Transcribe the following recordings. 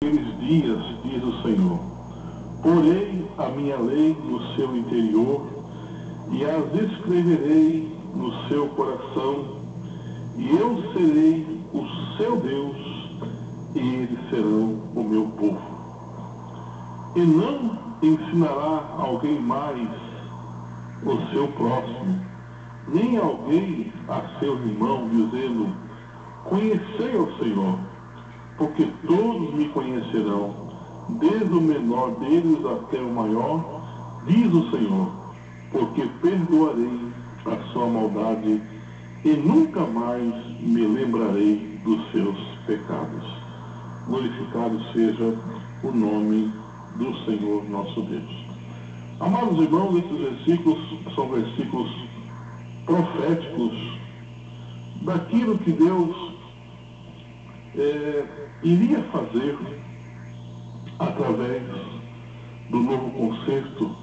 naqueles dias, diz o Senhor, porei a minha lei no seu interior e as escreverei no seu coração, e eu serei o seu Deus, e eles serão o meu povo. E não ensinará alguém mais o seu próximo, nem alguém a seu irmão, dizendo, conhecei ao Senhor, porque todos me conhecerão, desde o menor deles até o maior, diz o Senhor, porque perdoarei a sua maldade e nunca mais me lembrarei dos seus pecados. Glorificado seja o nome do Senhor nosso Deus. Amados irmãos, esses versículos são versículos proféticos daquilo que Deus iria fazer através do novo concerto,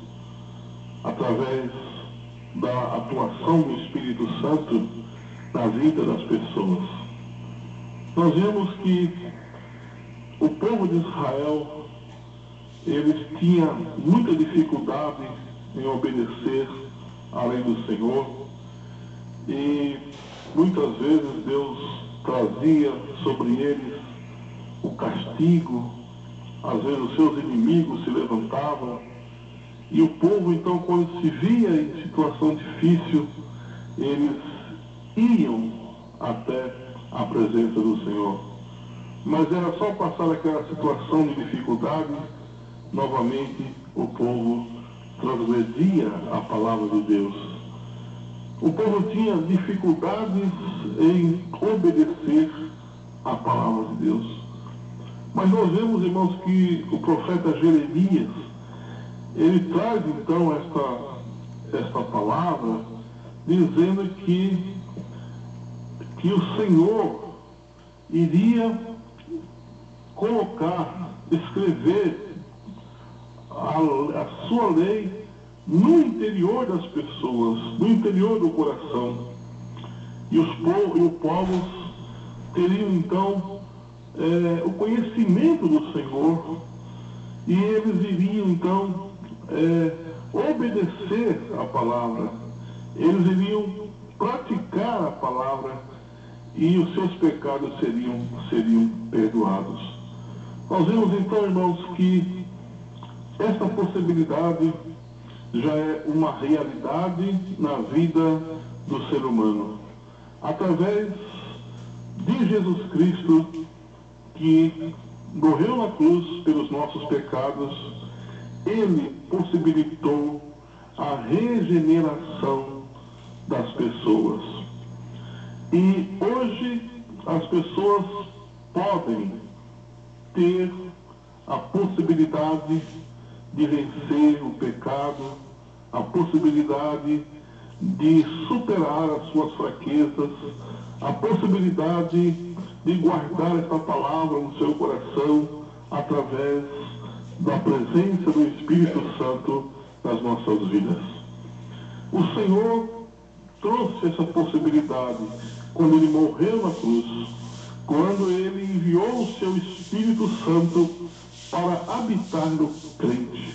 através da atuação do Espírito Santo na vida das pessoas. Nós vemos que o povo de Israel, eles tinham muita dificuldade em obedecer à lei do Senhor, e muitas vezes Deus trazia sobre eles o castigo, às vezes os seus inimigos se levantavam, e o povo então, quando se via em situação difícil, eles iam até a presença do Senhor. Mas era só passar aquela situação de dificuldade, novamente o povo transgredia a palavra de Deus. O povo tinha dificuldades em obedecer a palavra de Deus. Mas nós vemos, irmãos, que o profeta Jeremias, ele traz então esta palavra, dizendo que o Senhor iria colocar, escrever a sua lei no interior das pessoas, no interior do coração. E os povos teriam então o conhecimento do Senhor, e eles iriam então obedecer a palavra, eles iriam praticar a palavra, e os seus pecados seriam perdoados. Nós vemos então, irmãos, que esta possibilidade já é uma realidade na vida do ser humano. Através de Jesus Cristo, que morreu na cruz pelos nossos pecados, ele possibilitou a regeneração das pessoas. E hoje as pessoas podem ter a possibilidade de vencer o pecado, a possibilidade de superar as suas fraquezas, a possibilidade de guardar esta palavra no seu coração através da presença do Espírito Santo nas nossas vidas. O Senhor trouxe essa possibilidade quando ele morreu na cruz, quando ele enviou o seu Espírito Santo para habitar no crente.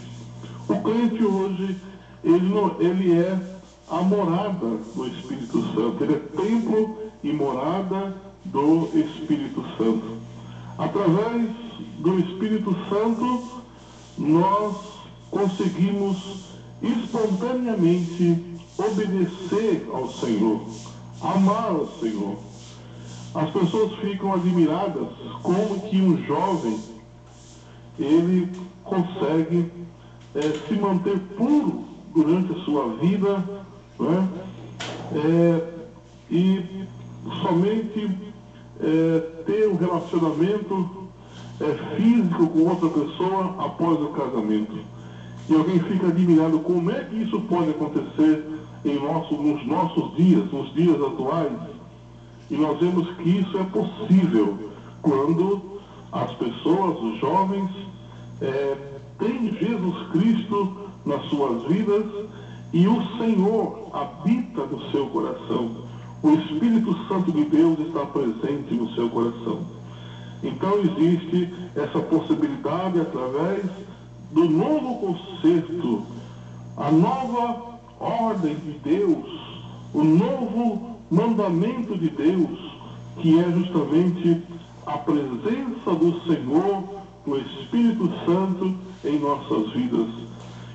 O crente hoje, ele é a morada do Espírito Santo, ele é templo e morada do Espírito Santo. Através do Espírito Santo, nós conseguimos espontaneamente obedecer ao Senhor, amar ao Senhor. As pessoas ficam admiradas como que um jovem, ele consegue se manter puro durante a sua vida, né? E somente ter um relacionamento físico com outra pessoa após o casamento. E alguém fica admirado como é que isso pode acontecer nos nossos dias, nos dias atuais. E nós vemos que isso é possível quando as pessoas, os jovens, têm Jesus Cristo nas suas vidas e o Senhor habita no seu coração. O Espírito Santo de Deus está presente no seu coração. Então existe essa possibilidade através do novo concerto, a nova ordem de Deus, o novo mandamento de Deus, que é justamente a presença do Senhor, do Espírito Santo em nossas vidas,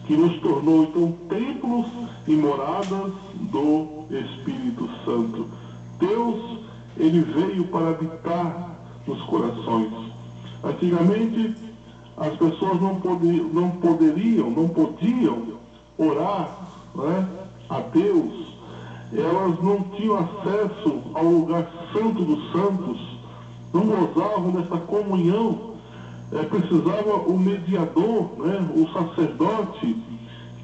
que nos tornou então templos e moradas do Espírito Santo. Deus, ele veio para habitar nos corações. Antigamente, as pessoas não podiam orar, né, a Deus. Elas não tinham acesso ao lugar santo dos santos, não gozavam dessa comunhão. Precisava o mediador, né, o sacerdote,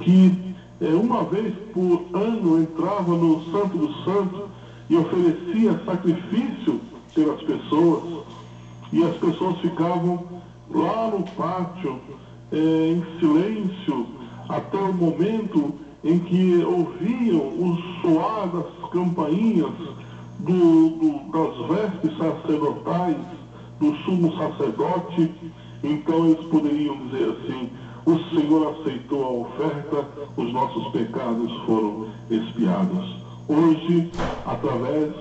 que uma vez por ano entrava no Santo dos Santos e oferecia sacrifício pelas pessoas, e as pessoas ficavam lá no pátio, em silêncio, até o momento em que ouviam o soar das campainhas das vestes sacerdotais, do sumo sacerdote. Então eles poderiam dizer assim: o Senhor aceitou a oferta, os nossos pecados foram expiados. Hoje, através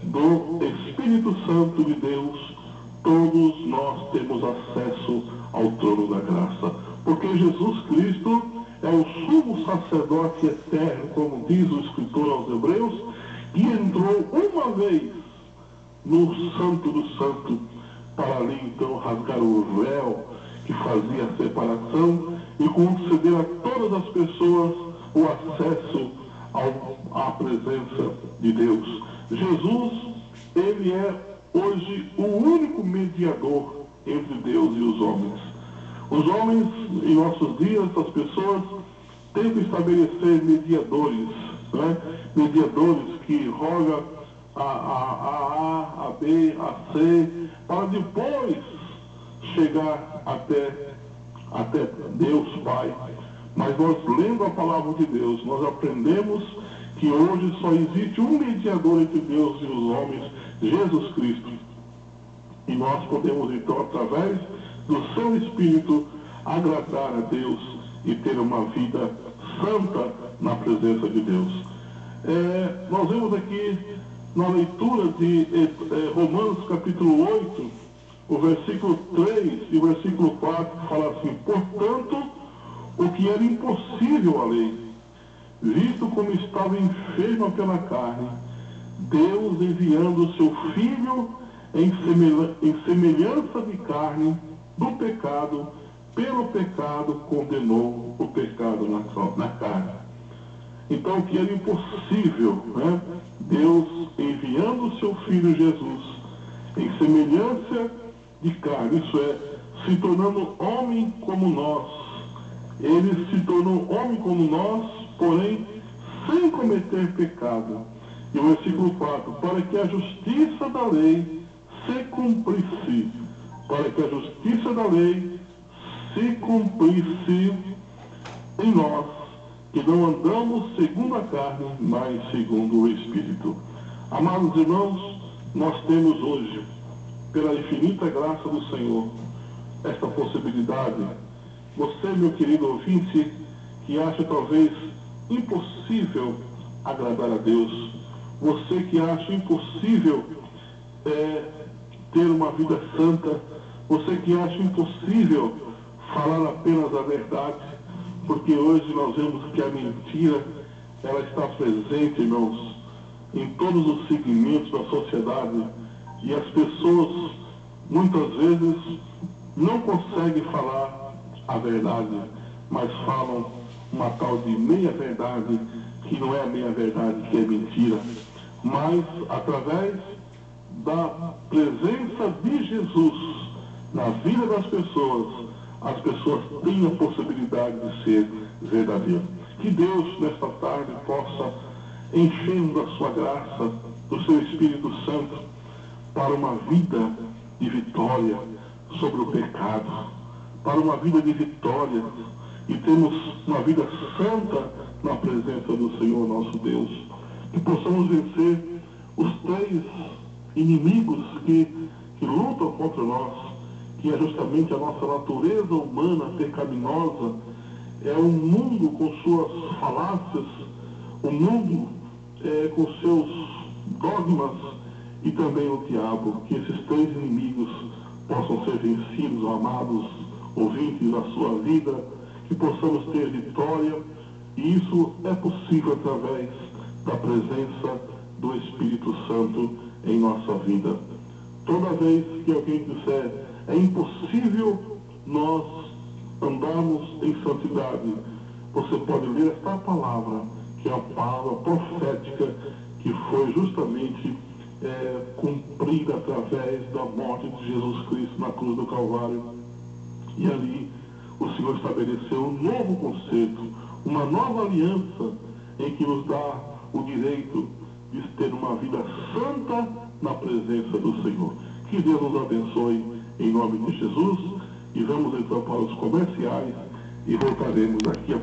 do Espírito Santo de Deus, todos nós temos acesso ao trono da graça, porque Jesus Cristo é o sumo sacerdote eterno, como diz o escritor aos Hebreus, que entrou uma vez no Santo do Santo, para ali então rasgar o véu que fazia a separação e conceder a todas as pessoas o acesso à presença de Deus. Jesus, ele é hoje o único mediador entre Deus e os homens. Os homens, em nossos dias, as pessoas tentam estabelecer mediadores, né? Mediadores que rogam a B, a C, para depois chegar até Deus Pai. Mas nós, lendo a palavra de Deus, nós aprendemos que hoje só existe um mediador entre Deus e os homens, Jesus Cristo. E nós podemos, então, através do seu Espírito, agradar a Deus e ter uma vida santa na presença de Deus. Nós vemos aqui na leitura de Romanos capítulo 8, o versículo 3 e o versículo 4, fala assim: portanto, o que era impossível à lei, visto como estava enferma pela carne, Deus, enviando o seu Filho em semelhança de carne do pecado, pelo pecado condenou o pecado na carne. Então, o que era impossível, né? Deus, enviando o seu Filho Jesus em semelhança de carne, isso é, se tornando homem como nós. Ele se tornou homem como nós, porém sem cometer pecado. E o versículo 4, para que a justiça da lei se cumprisse, para que a justiça da lei se cumprisse em nós, que não andamos segundo a carne, mas segundo o Espírito. Amados irmãos, nós temos hoje, pela infinita graça do Senhor, esta possibilidade. Você, meu querido ouvinte, que acha talvez impossível agradar a Deus, você que acha impossível ter uma vida santa, você que acha impossível falar apenas a verdade, porque hoje nós vemos que a mentira, ela está presente, irmãos, em todos os segmentos da sociedade, e as pessoas muitas vezes não conseguem falar a verdade, mas falam uma tal de meia-verdade, que não é a meia-verdade, que é mentira. Mas, através da presença de Jesus na vida das pessoas, as pessoas têm a possibilidade de ser verdadeiras. Que Deus, nesta tarde, possa encher-nos da sua graça, do seu Espírito Santo, para uma vida de vitória sobre o pecado, para uma vida de vitória, e termos uma vida santa na presença do Senhor nosso Deus. Que possamos vencer os três inimigos que que lutam contra nós, que é justamente a nossa natureza humana pecaminosa, é o mundo com suas falácias, o mundo com seus dogmas e também o diabo. Que esses três inimigos possam ser vencidos, amados ouvintes da sua vida, que possamos ter vitória, e isso é possível através da presença do Espírito Santo em nossa vida. Toda vez que alguém disser é impossível nós andarmos em santidade, você pode ler esta palavra, que é a palavra profética que foi justamente cumprida através da morte de Jesus Cristo na cruz do Calvário. E ali o Senhor estabeleceu um novo conceito, uma nova aliança em que nos dá o direito de ter uma vida santa na presença do Senhor. Que Deus nos abençoe em nome de Jesus, e vamos então para os comerciais e voltaremos aqui a